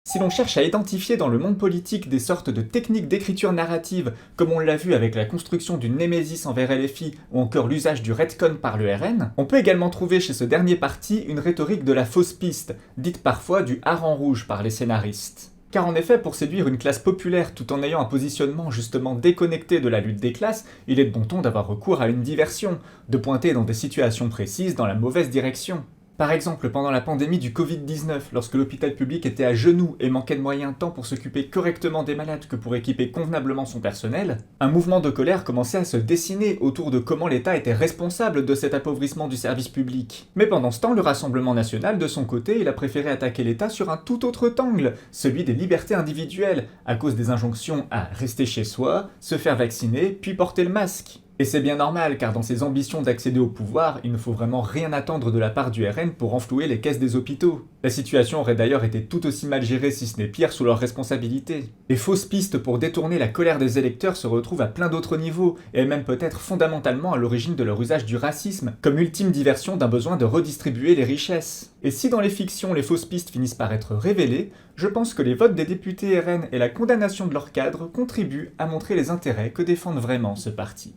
Si l'on cherche à identifier dans le monde politique des sortes de techniques d'écriture narrative, comme on l'a vu avec la construction d'une némésis envers LFI ou encore l'usage du retcon par le RN, on peut également trouver chez ce dernier parti une rhétorique de la fausse piste, dite parfois du hareng rouge par les scénaristes. Car en effet, pour séduire une classe populaire tout en ayant un positionnement justement déconnecté de la lutte des classes, il est de bon ton d'avoir recours à une diversion, de pointer dans des situations précises dans la mauvaise direction. Par exemple, pendant la pandémie du Covid-19, lorsque l'hôpital public était à genoux et manquait de moyens tant pour s'occuper correctement des malades que pour équiper convenablement son personnel, un mouvement de colère commençait à se dessiner autour de comment l'État était responsable de cet appauvrissement du service public. Mais pendant ce temps, le Rassemblement national, de son côté, il a préféré attaquer l'État sur un tout autre angle, celui des libertés individuelles, à cause des injonctions à rester chez soi, se faire vacciner, puis porter le masque. Et c'est bien normal, car dans ses ambitions d'accéder au pouvoir, il ne faut vraiment rien attendre de la part du RN pour renflouer les caisses des hôpitaux. La situation aurait d'ailleurs été tout aussi mal gérée, si ce n'est pire, sous leur responsabilité. Les fausses pistes pour détourner la colère des électeurs se retrouvent à plein d'autres niveaux, et même peut-être fondamentalement à l'origine de leur usage du racisme, comme ultime diversion d'un besoin de redistribuer les richesses. Et si dans les fictions les fausses pistes finissent par être révélées, je pense que les votes des députés RN et la condamnation de leurs cadres contribuent à montrer les intérêts que défendent vraiment ce parti.